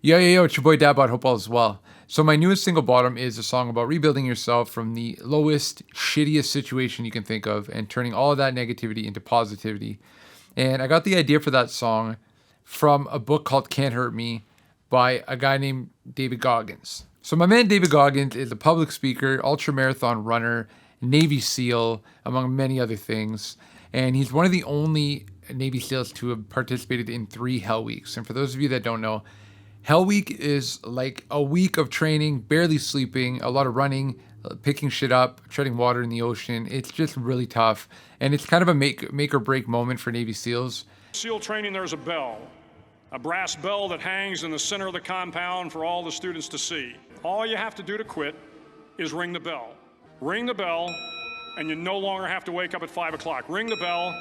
Yo, it's your boy dadbOdd, hope all is well. So my newest single, Bottom, is a song about rebuilding yourself from the lowest, shittiest situation you can think of and turning all of that negativity into positivity. And I got the idea for that song from a book called Can't Hurt Me by a guy named David Goggins. So my man David Goggins is a public speaker, ultramarathon runner, Navy SEAL, among many other things. And he's one of the only Navy SEALs to have participated in 3 Hell Weeks. And for those of you that don't know, Hell Week is like a week of training, barely sleeping, a lot of running, picking shit up, treading water in the ocean. It's just really tough. And it's kind of a make or break moment for Navy SEALs. SEAL training, there's a bell, a brass bell that hangs in the center of the compound for all the students to see. All you have to do to quit is ring the bell. Ring the bell, and you no longer have to wake up at 5 o'clock. Ring the bell,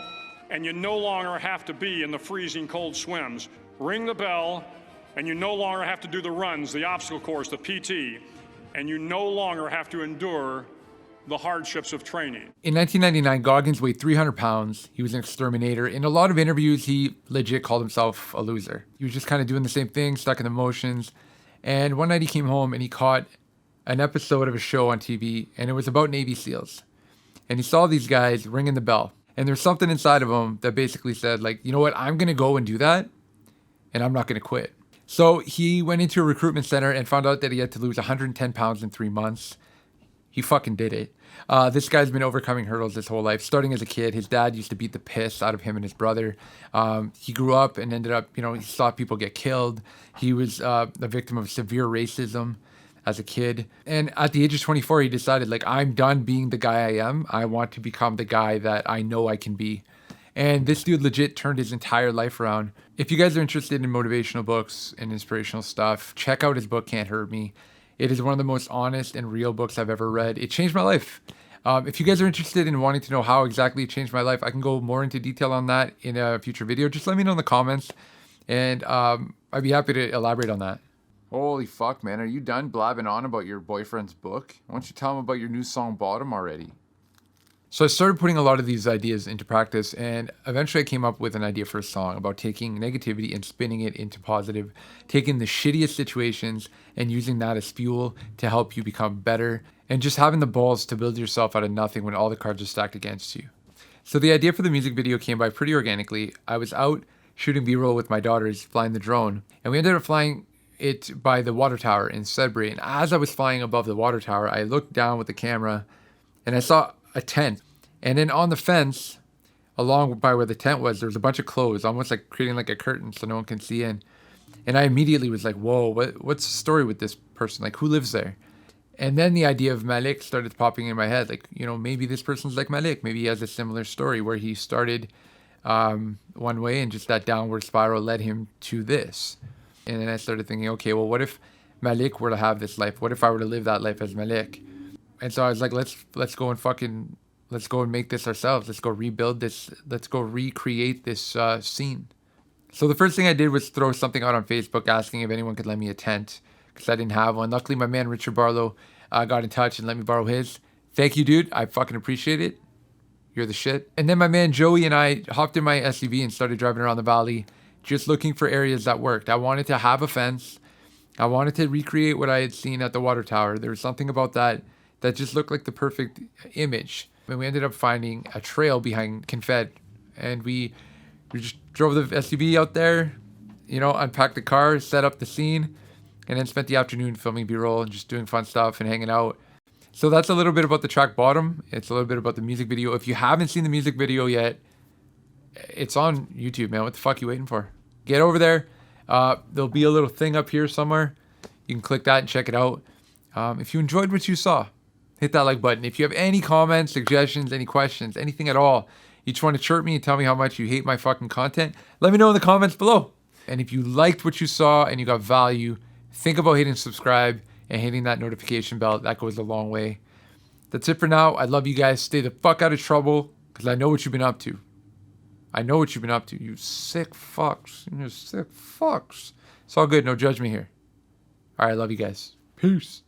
and you no longer have to be in the freezing cold swims. Ring the bell, and you no longer have to do the runs, the obstacle course, the PT, and you no longer have to endure the hardships of training. In 1999, Goggins weighed 300 pounds. He was an exterminator. In a lot of interviews, he legit called himself a loser. He was just kind of doing the same thing, stuck in the motions. And one night he came home and he caught an episode of a show on TV, and it was about Navy SEALs. And he saw these guys ringing the bell. And there's something inside of him that basically said, like, you know what, I'm going to go and do that, and I'm not going to quit. So he went into a recruitment center and found out that he had to lose 110 pounds in 3 months. He fucking did it. This guy's been overcoming hurdles his whole life. Starting as a kid, his dad used to beat the piss out of him and his brother. He grew up and ended up, he saw people get killed. He was the victim of severe racism as a kid. And at the age of 24, he decided, like, I'm done being the guy I am. I want to become the guy that I know I can be. And this dude legit turned his entire life around. If you guys are interested in motivational books and inspirational stuff, check out his book, Can't Hurt Me. It is one of the most honest and real books I've ever read. It changed my life. If you guys are interested in wanting to know how exactly it changed my life, I can go more into detail on that in a future video. Just let me know in the comments, and I'd be happy to elaborate on that. Holy fuck, man. Are you done blabbing on about your boyfriend's book? Why don't you tell him about your new song, Bottom, already? So I started putting a lot of these ideas into practice, and eventually I came up with an idea for a song about taking negativity and spinning it into positive, taking the shittiest situations and using that as fuel to help you become better, and just having the balls to build yourself out of nothing when all the cards are stacked against you. So the idea for the music video came by pretty organically. I was out shooting B-roll with my daughters, flying the drone, and we ended up flying it by the water tower in Sudbury. And as I was flying above the water tower, I looked down with the camera and I saw a tent. And then on the fence, along by where the tent was, there was a bunch of clothes, almost like creating like a curtain so no one can see in. And I immediately was like, whoa, what's the story with this person? Like, who lives there? And then the idea of Malik started popping in my head. Like, maybe this person's like Malik. Maybe he has a similar story where he started one way and just that downward spiral led him to this. And then I started thinking, okay, well, what if Malik were to have this life? What if I were to live that life as Malik? And so I was like, let's go and make this ourselves. Let's go rebuild this. Let's go recreate this scene. So the first thing I did was throw something out on Facebook asking if anyone could lend me a tent because I didn't have one. Luckily, my man Richard Barlow got in touch and let me borrow his. Thank you, dude. I fucking appreciate it. You're the shit. And then my man Joey and I hopped in my SUV and started driving around the valley just looking for areas that worked. I wanted to have a fence. I wanted to recreate what I had seen at the water tower. There was something about that just looked like the perfect image. And we ended up finding a trail behind Confed. And we just drove the SUV out there, unpacked the car, set up the scene, and then spent the afternoon filming B-roll and just doing fun stuff and hanging out. So that's a little bit about the track Bottom. It's a little bit about the music video. If you haven't seen the music video yet, it's on YouTube, man. What the fuck are you waiting for? Get over there. There'll be a little thing up here somewhere. You can click that and check it out. If you enjoyed what you saw, hit that like button. If you have any comments, suggestions, any questions, anything at all, you just want to chirp me and tell me how much you hate my fucking content, let me know in the comments below. And if you liked what you saw and you got value, think about hitting subscribe and hitting that notification bell. That goes a long way. That's it for now. I love you guys. Stay the fuck out of trouble because I know what you've been up to. I know what you've been up to. You sick fucks. You sick fucks. It's all good. No judgment here. All right. I love you guys. Peace.